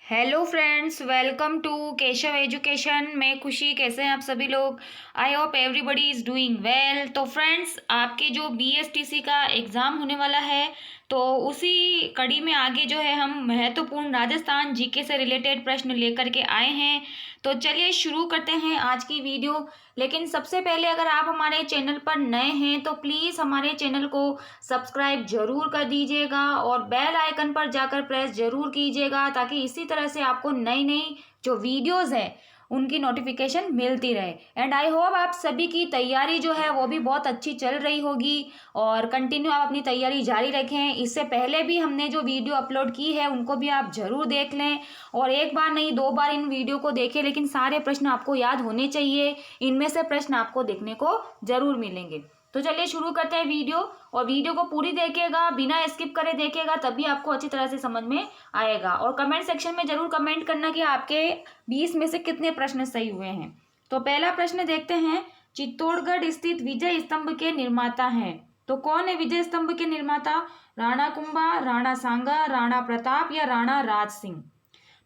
Hello friends, welcome to Keshav Education. मैं खुशी, कैसे हैं आप सभी लोग। I hope everybody is doing well. तो फ्रेंड्स, आपके जो बीएसटीसी का एग्ज़ाम होने वाला है, तो उसी कड़ी में आगे जो है हम महत्वपूर्ण राजस्थान जीके से रिलेटेड प्रश्न लेकर के आए हैं। तो चलिए शुरू करते हैं आज की वीडियो। लेकिन सबसे पहले अगर आप हमारे चैनल पर नए हैं तो प्लीज़ हमारे चैनल को सब्सक्राइब जरूर कर दीजिएगा और बेल आइकन पर जाकर प्रेस जरूर कीजिएगा, ताकि इसी तरह से आपको नई नई जो वीडियोस हैं उनकी नोटिफिकेशन मिलती रहे। एंड आई होप आप सभी की तैयारी जो है वो भी बहुत अच्छी चल रही होगी और कंटिन्यू आप अपनी तैयारी जारी रखें। इससे पहले भी हमने जो वीडियो अपलोड की है उनको भी आप ज़रूर देख लें, और एक बार नहीं 2 बार इन वीडियो को देखें, लेकिन सारे प्रश्न आपको याद होने चाहिए। इनमें से प्रश्न आपको देखने को ज़रूर मिलेंगे। तो चलिए शुरू करते हैं वीडियो, और वीडियो को पूरी देखिएगा, बिना स्किप करे देखिएगा, तभी आपको अच्छी तरह से समझ में आएगा। और कमेंट सेक्शन में जरूर कमेंट करना कि आपके 20 में से कितने प्रश्न सही हुए हैं। तो पहला प्रश्न देखते हैं। चित्तौड़गढ़ स्थित विजय स्तंभ के निर्माता हैं। तो कौन है विजय स्तंभ के निर्माता? राणा कुंभा, राणा सांगा, राणा प्रताप या राणा राज सिंह?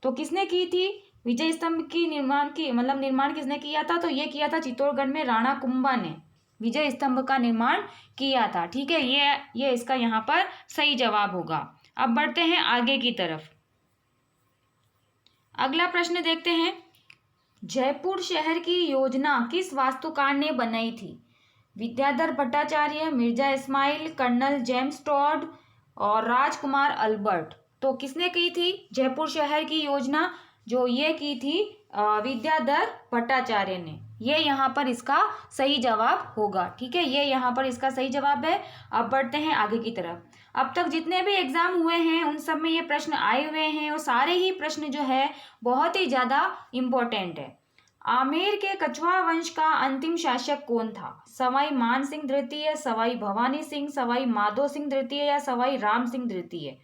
तो किसने की थी विजय स्तंभ की निर्माण किसने किया था? तो ये किया था चित्तौड़गढ़ में राणा कुंभा ने विजय स्तंभ का निर्माण किया था। ठीक है, ये इसका यहाँ पर सही जवाब होगा। अब बढ़ते हैं आगे की तरफ। अगला प्रश्न देखते हैं। जयपुर शहर की योजना किस वास्तुकार ने बनाई थी? Vidyadhar Bhattacharya, Mirza Ismail, colonel James Tod और राजकुमार अल्बर्ट? तो किसने की थी जयपुर शहर की योजना? जो ये की थी विद्याधर भट्टाचार्य ने। ये यहाँ पर इसका सही जवाब होगा। ठीक है, ये यहाँ पर इसका सही जवाब है। अब बढ़ते हैं आगे की तरफ। अब तक जितने भी एग्जाम हुए हैं उन सब में ये प्रश्न आए हुए हैं, और सारे ही प्रश्न जो है बहुत ही ज़्यादा इम्पोर्टेंट है। आमेर के कछवाहा वंश का अंतिम शासक कौन था? सवाई मान सिंह द्वितीय, सवाई भवानी सिंह, सवाई माधो सिंह द्वितीय या सवाई राम सिंह द्वितीय?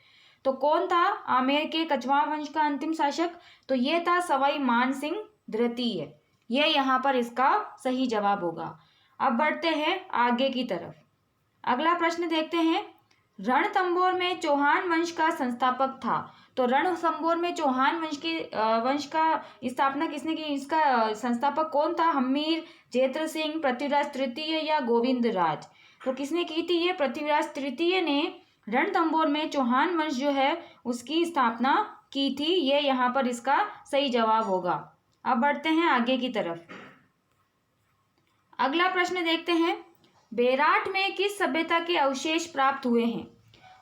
तो कौन था आमेर के कछवाहा वंश का अंतिम शासक? तो ये था सवाई मान सिंह द्वितीय। ये यहाँ पर इसका सही जवाब होगा। अब बढ़ते हैं आगे की तरफ। अगला प्रश्न देखते हैं। रणथंभौर में चौहान वंश का संस्थापक था। तो रणथंभौर में चौहान वंश का स्थापना किसने की? इसका संस्थापक कौन था? हम्मीर, जेत्र सिंह, पृथ्वीराज तृतीय या गोविंद राज? तो किसने की थी? ये पृथ्वीराज तृतीय ने रणथंभौर में चौहान वंश जो है उसकी स्थापना की थी। ये यहाँ पर इसका सही जवाब होगा। अब बढ़ते हैं आगे की तरफ। अगला प्रश्न देखते हैं। बेराट में किस सभ्यता के अवशेष प्राप्त हुए हैं?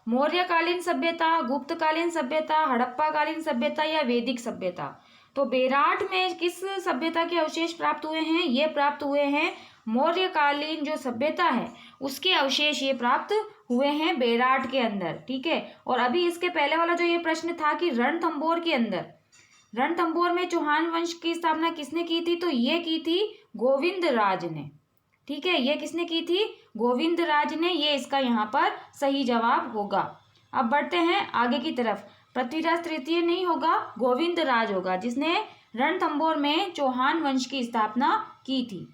मौर्यकालीन सभ्यता, गुप्तकालीन सभ्यता, हड़प्पाकालीन सभ्यता या वैदिक सभ्यता? तो बेराट में किस सभ्यता के अवशेष प्राप्त हुए हैं? ये प्राप्त हुए हैं मौर्यकालीन जो सभ्यता है उसके अवशेष ये प्राप्त हुए हैं बेराट के अंदर। ठीक है, और अभी इसके पहले वाला जो ये प्रश्न था कि रणथंभौर के अंदर, रणथंभौर में चौहान वंश की स्थापना किसने की थी? तो ये की थी गोविंद राज ने। ठीक है, ये किसने की थी? गोविंद राज ने। ये इसका यहाँ पर सही जवाब होगा। अब बढ़ते हैं आगे की तरफ। पृथ्वीराज तृतीय नहीं होगा, गोविंद राज होगा, जिसने रणथंभौर में चौहान वंश की स्थापना की थी।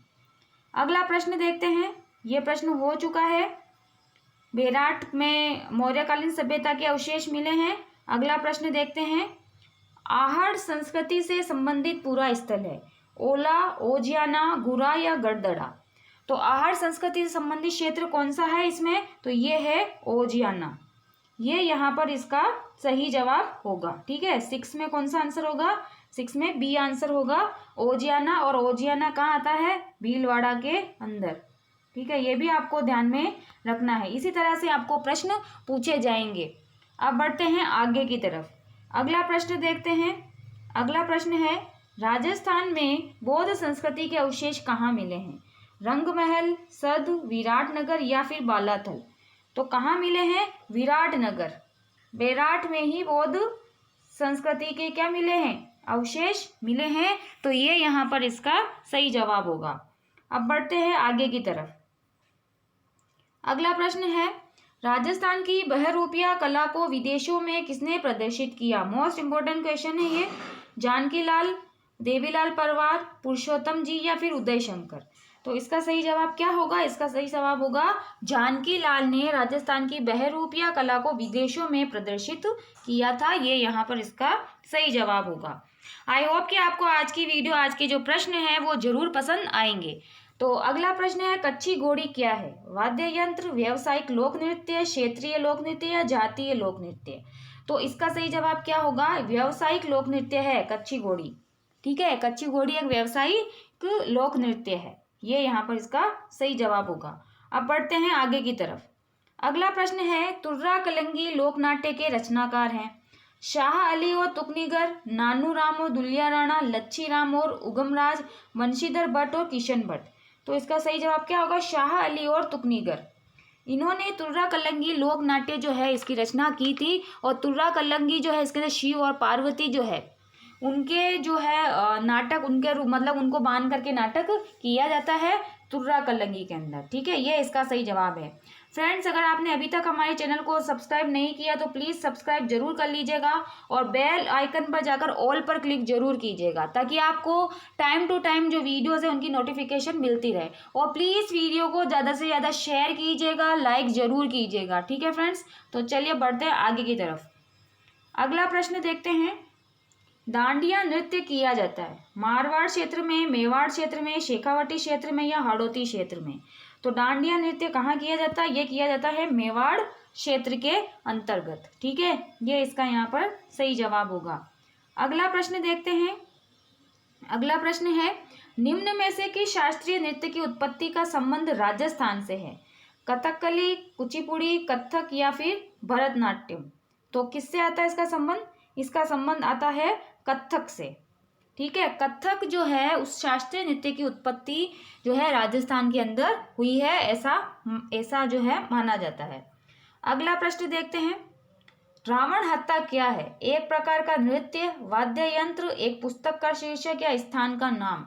अगला प्रश्न देखते हैं। ये प्रश्न हो चुका है। बेराट में मौर्यकालीन सभ्यता के अवशेष मिले हैं। अगला प्रश्न देखते हैं। आहड़ संस्कृति से संबंधित पूरा स्थल है। ओला, ओजियाना, गुरा या गढ़दड़ा? तो आहड़ संस्कृति से संबंधित क्षेत्र कौन सा है इसमें? तो ये है ओजियाना। ये यहाँ पर इसका सही जवाब होगा। ठीक है, 6 में कौन सा आंसर होगा? 6 में बी आंसर होगा, ओजियाना। और ओजियाना कहाँ आता है? भीलवाड़ा के अंदर। ठीक है, ये भी आपको ध्यान में रखना है। इसी तरह से आपको प्रश्न पूछे जाएंगे। अब बढ़ते हैं आगे की तरफ। अगला प्रश्न देखते हैं। अगला प्रश्न है। राजस्थान में बौद्ध संस्कृति के अवशेष कहाँ मिले हैं? रंगमहल, सद, विराटनगर या फिर बालाथल? तो कहाँ मिले हैं? विराटनगर। बेराट में ही बौद्ध संस्कृति के क्या मिले हैं? अवशेष मिले हैं। तो ये यहाँ पर इसका सही जवाब होगा। अब बढ़ते हैं आगे की तरफ। अगला प्रश्न है। राजस्थान की बहरूपिया कला को विदेशों में किसने प्रदर्शित किया? मोस्ट इम्पोर्टेंट क्वेश्चन है ये। जानकी लाल, देवीलाल परवार, पुरुषोत्तम जी या फिर उदय शंकर? तो इसका सही जवाब क्या होगा? इसका सही जवाब होगा जानकी लाल ने राजस्थान की बहरूपिया कला को विदेशों में प्रदर्शित किया था। ये यहाँ पर इसका सही जवाब होगा। आई होप कि आपको आज की वीडियो, आज के जो प्रश्न है वो जरूर पसंद आएंगे। तो अगला प्रश्न है, कच्ची घोड़ी क्या है? वाद्य यंत्र, व्यावसायिक लोक नृत्य, क्षेत्रीय लोक नृत्य या जातीय लोक नृत्य? तो इसका सही जवाब क्या होगा? व्यावसायिक लोक नृत्य है कच्ची घोड़ी। ठीक है, कच्ची घोड़ी एक व्यावसायिक लोक नृत्य है। ये यहाँ पर इसका सही जवाब होगा। अब बढ़ते हैं आगे की तरफ। अगला प्रश्न है, तुर्रा कलंगी लोकनाट्य के रचनाकार हैं? शाह अली और तुकनीगर, नानू राम और दुलिया राणा, लच्छी राम और उगमराज, वंशीधर भट्ट और किशन भट्ट? तो इसका सही जवाब क्या होगा? शाह अली और तुकनीगर। इन्होंने तुर्रा कलंगी लोक नाट्य जो है इसकी रचना की थी। और तुर्रा कलंगी जो है इसके अंदर शिव और पार्वती जो है उनके जो है नाटक, उनके रूप मतलब उनको बांध करके नाटक किया जाता है तुर्रा कलंगी के अंदर। ठीक है, ये इसका सही जवाब है। फ्रेंड्स, अगर आपने अभी तक हमारे चैनल को सब्सक्राइब नहीं किया तो प्लीज़ सब्सक्राइब जरूर कर लीजिएगा और बेल आइकन पर जाकर ऑल पर क्लिक जरूर कीजिएगा ताकि आपको टाइम टू टाइम जो वीडियोस है उनकी नोटिफिकेशन मिलती रहे। और प्लीज़ वीडियो को ज़्यादा से ज़्यादा शेयर कीजिएगा, लाइक ज़रूर कीजिएगा। ठीक है फ्रेंड्स, तो चलिए बढ़ते हैं आगे की तरफ। अगला प्रश्न देखते हैं, डांडिया नृत्य किया जाता है मारवाड़ क्षेत्र में, मेवाड़ क्षेत्र में, शेखावटी क्षेत्र में या हाड़ौती क्षेत्र में? तो डांडिया नृत्य कहाँ किया जाता है? ये किया जाता है मेवाड़ क्षेत्र के अंतर्गत। ठीक है, ये इसका यहाँ पर सही जवाब होगा। अगला प्रश्न देखते हैं। अगला प्रश्न है, निम्न में से किस शास्त्रीय नृत्य की उत्पत्ति का संबंध राजस्थान से है? कथकली, कुचिपुड़ी, कथक या फिर भरतनाट्यम? तो किससे आता है इसका संबंध? इसका संबंध आता है कथक से। ठीक है, कथक जो है उस शास्त्रीय नृत्य की उत्पत्ति जो है राजस्थान के अंदर हुई है, ऐसा जो है माना जाता है। अगला प्रश्न देखते हैं, रावण हत्ता क्या है? एक प्रकार का नृत्य, वाद्य यंत्र, एक पुस्तक का शीर्षक या स्थान का नाम?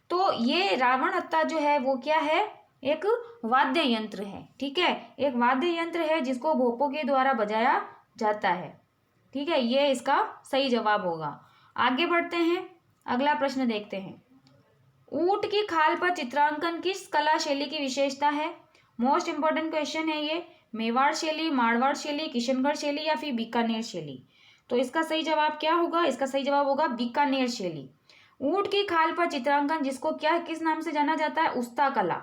तो ये रावण हत्ता जो है वो क्या है? एक वाद्य यंत्र है। ठीक है, एक वाद्य यंत्र है जिसको भोपों के द्वारा बजाया जाता है। ठीक है, ये इसका सही जवाब होगा। आगे बढ़ते हैं, अगला प्रश्न देखते हैं, ऊंट की खाल पर चित्रांकन किस कला शैली की विशेषता है? मोस्ट इंपॉर्टेंट क्वेश्चन है ये। मेवाड़ शैली, मारवाड़ शैली, किशनगढ़ शैली या फिर बीकानेर शैली? तो इसका सही जवाब क्या होगा? इसका सही जवाब होगा बीकानेर शैली। ऊंट की खाल पर चित्रांकन जिसको क्या किस नाम से जाना जाता है? उस्ता कला।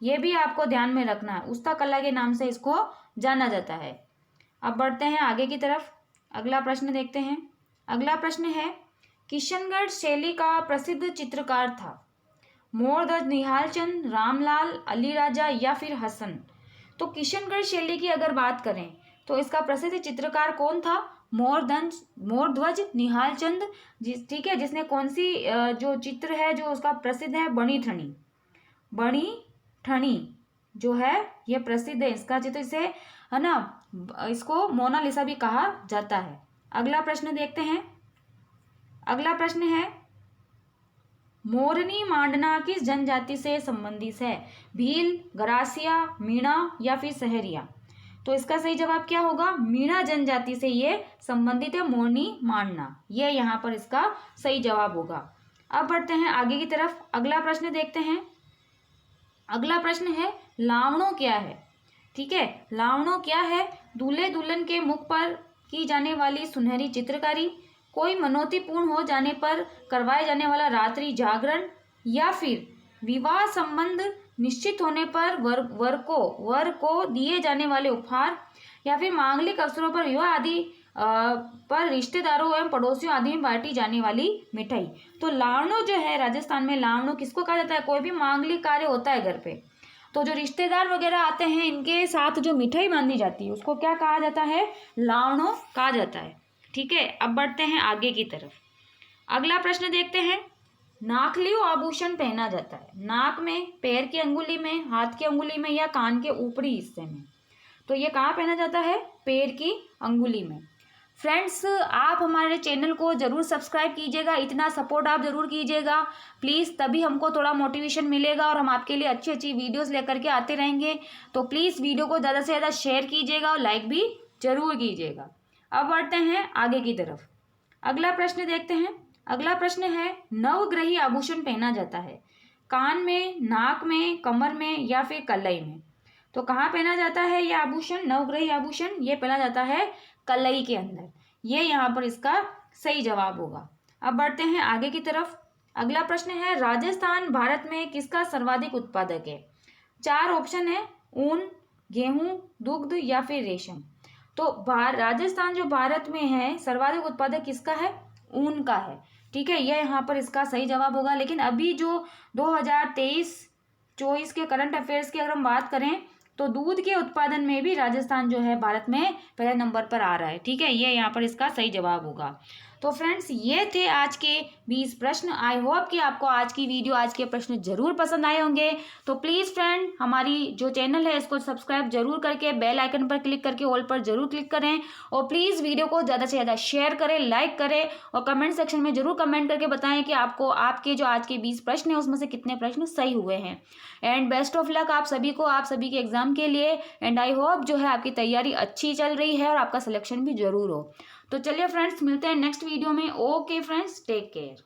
ये भी आपको ध्यान में रखना है, उस्ता कला के नाम से इसको जाना जाता है। अब बढ़ते हैं आगे की तरफ। अगला प्रश्न देखते हैं। अगला प्रश्न है, किशनगढ़ शैली का प्रसिद्ध चित्रकार था? मोरध्वज निहालचंद, रामलाल, अली राजा या फिर हसन? तो किशनगढ़ शैली की अगर बात करें तो इसका प्रसिद्ध चित्रकार कौन था? मोरध्वज निहालचंद। ठीक है, जिसने कौन सी जो चित्र है जो उसका प्रसिद्ध है? बणी ठणी जो है ये प्रसिद्ध है इसका चित्र से, है ना, इसको मोनालिसा भी कहा जाता है। अगला प्रश्न देखते हैं। अगला प्रश्न है, मोरनी मांडना किस जनजाति से संबंधित है? भील, गरासिया, मीणा या फिर सहरिया? तो इसका सही जवाब क्या होगा? मीणा जनजाति से ये संबंधित है, मोरनी मांडना। ये यहाँ पर इसका सही जवाब होगा। अब बढ़ते हैं आगे की तरफ। अगला प्रश्न देखते हैं। अगला प्रश्न है, लावणो क्या है? ठीक है, लावणो क्या है? दूल्हे दुल्हन के मुख पर की जाने वाली सुनहरी चित्रकारी, कोई मनोतीपूर्ण हो जाने पर करवाए जाने वाला रात्रि जागरण, या फिर विवाह संबंध निश्चित होने पर वर को दिए जाने वाले उपहार, या फिर मांगलिक अवसरों पर विवाह आदि पर रिश्तेदारों एवं पड़ोसियों आदि में बांटी जाने वाली मिठाई? तो लावणो जो है राजस्थान में, लावणो किसको कहा जाता है? कोई भी मांगलिक कार्य होता है घर पे तो जो रिश्तेदार वगैरह आते हैं इनके साथ जो मिठाई बांधी जाती है उसको क्या कहा जाता है? लावणो कहा जाता है। ठीक है, अब बढ़ते हैं आगे की तरफ। अगला प्रश्न देखते हैं, नाकलियो आभूषण पहना जाता है नाक में, पैर की अंगुली में, हाथ की अंगुली में या कान के ऊपरी हिस्से में? तो ये कहाँ पहना जाता है? पैर की अंगुली में। फ्रेंड्स, आप हमारे चैनल को ज़रूर सब्सक्राइब कीजिएगा, इतना सपोर्ट आप ज़रूर कीजिएगा प्लीज़, तभी हमको थोड़ा मोटिवेशन मिलेगा और हम आपके लिए अच्छी अच्छी वीडियोस लेकर के आते रहेंगे। तो प्लीज़ वीडियो को ज़्यादा से ज़्यादा शेयर कीजिएगा और लाइक भी ज़रूर कीजिएगा। अब बढ़ते हैं आगे की तरफ। अगला प्रश्न देखते हैं। अगला प्रश्न है, नवग्रही आभूषण पहना जाता है कान में, नाक में, कमर में या फिर कलाई में। तो कहाँ पहना जाता है ये आभूषण, नवग्रही आभूषण? ये पहना जाता है कलाई के अंदर। ये यहाँ पर इसका सही जवाब होगा। अब बढ़ते हैं आगे की तरफ। अगला प्रश्न है, राजस्थान भारत में किसका सर्वाधिक उत्पादक है? 4 ऑप्शन है, ऊन, गेहूं, दुग्ध या फिर रेशम। तो राजस्थान जो भारत में है, सर्वाधिक उत्पादक किसका है? ऊन का है। ठीक है, यह यहाँ पर इसका सही जवाब होगा। लेकिन अभी जो 2023-24 के करंट अफेयर्स की अगर हम बात करें तो दूध के उत्पादन में भी राजस्थान जो है भारत में पहले नंबर पर आ रहा है। ठीक है, ये यहाँ पर इसका सही जवाब होगा। तो फ्रेंड्स, ये थे आज के 20 प्रश्न। आई होप कि आपको आज की वीडियो, आज के प्रश्न जरूर पसंद आए होंगे। तो प्लीज़ फ्रेंड, हमारी जो चैनल है इसको सब्सक्राइब जरूर करके बेल आइकन पर क्लिक करके ऑल पर जरूर क्लिक करें। और प्लीज़ वीडियो को ज़्यादा से ज़्यादा शेयर करें, लाइक करें और कमेंट सेक्शन में जरूर कमेंट करके बताएं कि आपको आपके जो आज के 20 प्रश्न हैं उसमें से कितने प्रश्न सही हुए हैं। एंड बेस्ट ऑफ लक आप सभी को, आप सभी के एग्जाम के लिए। एंड आई होप जो है आपकी तैयारी अच्छी चल रही है और आपका सिलेक्शन भी जरूर हो। तो चलिए फ्रेंड्स, मिलते हैं नेक्स्ट वीडियो में। Okay friends, take care.